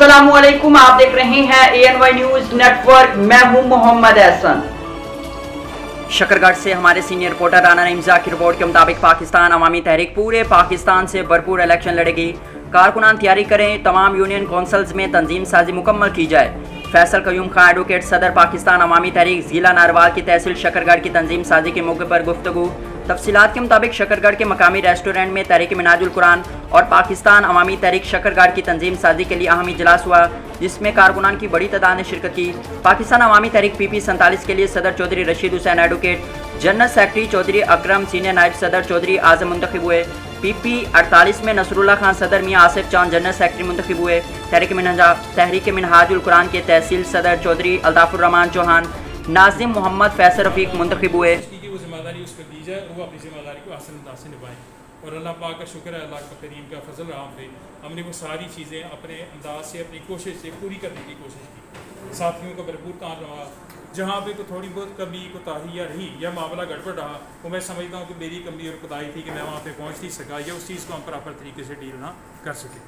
अस्सलामुअलैकुम, आप देख रहे हैं ANY न्यूज नेटवर्क। मैं हूं मोहम्मद एहसन। शकरगढ़ से हमारे सीनियर रिपोर्टर राना नईमजा की रिपोर्ट के मुताबिक पाकिस्तान अवामी तहरीक पूरे पाकिस्तान से भरपूर इलेक्शन लड़ेगी। कारकुनान तैयारी करें, तमाम यूनियन कौंसल्स में तंजीम साजी मुकम्मल की जाए। फैसल कयूम खान एडवोकेट सदर पाकिस्तान अवामी तहरीक ज़िला नारवाल की तहसील शकरगढ़ की तंजीम साजी के मौके पर गुफ्तगू। तफसीलात के मुताबिक शकरगढ़ के मकामी रेस्टोरेंट में तहरीक मिनाजुल कुरान और पाकिस्तान अवामी तहरीक शकरगढ़ की तंजीम साजी के लिए अहम इजलास हुआ, जिसमें कारकुनान की बड़ी तादाद ने शिरकत की। पाकिस्तान अवामी तहरीक PP 47 के लिए सदर Chaudhary Rashid Hussain advocate, general secretary Chaudhary Akram, senior नायब सदर चौधरी आजम मुंतखब हुए। PP 48 में नसरुल्लाह खान सदर, मियाँ आसिफ चांद जनरल सेक्रेटरी मुंतखब हुए। तहरीक मिनहाजुल कुरान के तहसील सदर चौधरी अल्ताफुर रहमान चौहान, नाजिम मोहम्मद फैसल रफीक मुंतखब हुए। जिम्मेदारी उस पर दी जाए, वो अपनी जिम्मेदारी को आसान अंदाज से निभाएं। और अल्लाह पाक का शुक्र है, अल्लाह करीम का फजल रहा पे हमने वो सारी चीज़ें अपने अंदाज से, अपनी कोशिश से पूरी करने की कोशिश की। साथियों का भरपूर काम रहा। जहाँ पे तो थोड़ी बहुत कमी कोताही या रही या मामला गड़बड़ रहा, वो मैं समझता हूँ कि मेरी कमी और कोताही थी कि मैं वहाँ पे पहुँच नहीं सका या उस चीज़ को हम प्रॉपर तरीके से डील ना कर सके।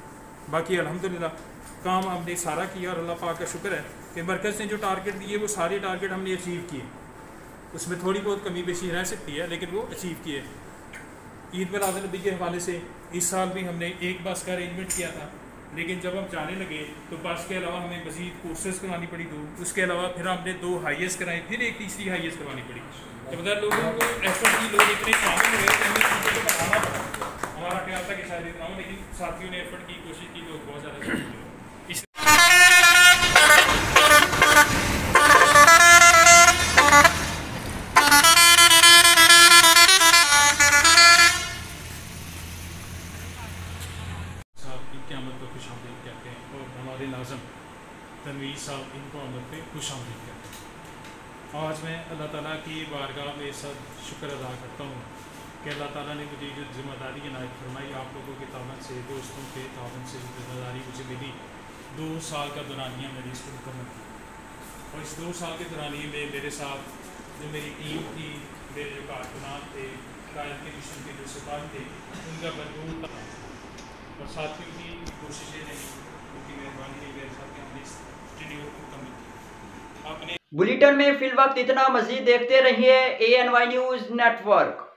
बाकी अल्हम्दुलिल्लाह काम हमने सारा किया और अल्लाह पाक का शुक्र है कि मरकज़ ने जो टारगेट दिए वो सारे टारगेट हमने अचीव किए। उसमें थोड़ी बहुत कमी पेशी रह सकती है, लेकिन वो अचीव किए। ईद मिलाद नबी के हवाले से इस साल भी हमने एक बस का अरेंजमेंट किया था, लेकिन जब हम जाने लगे तो बस के अलावा हमें मज़ीद कोर्सेज करवानी पड़ी 2, उसके अलावा फिर हमने 2 हाईएस्ट कराए, फिर एक तीसरी हाईएस्ट करवानी पड़ी। जब लोगों को एफर्ट की लोग इतने शामिल हुए कि हमें चीज़ों को बढ़ाना पड़ा। हमारा ख्याल था कि शायद इतना हो, लेकिन साथियों ने एफर्ट की, कोशिश की, तो बहुत ज़्यादा क़यामत पर खुश आमदीद कहते हैं और हमारे नाज़म तनवीर साहब इनको आमद पे खुश आमदीद कहते हैं। आज मैं अल्लाह ताला की बारगाह में सब शुक्र अदा करता हूँ कि अल्लाह ताला ने मुझे जो जिम्मेदारी इनायत फरमाई, आप लोगों की ताबन से, दोस्तों के ताबन से जिम्मेदारी मुझे मिली। 2 साल का दौरानिया मैंने इसको मुकम्मल किया और इस 2 साल के दौरानिए में मेरे साथ जो मेरी टीम थी, मेरे जो कारकुनान थे, कायद के मिशन के जो सिपाही थे, उनका भरपूर और साथियों की कोशिशें नहीं, उनकी मेहरबानी नहीं, मेरे साथ हमने इस शेड्यूल को मुकम्मल किया। आपने बुलेटिन में फिल वक्त इतना, मजीद देखते रहिए ANY न्यूज नेटवर्क।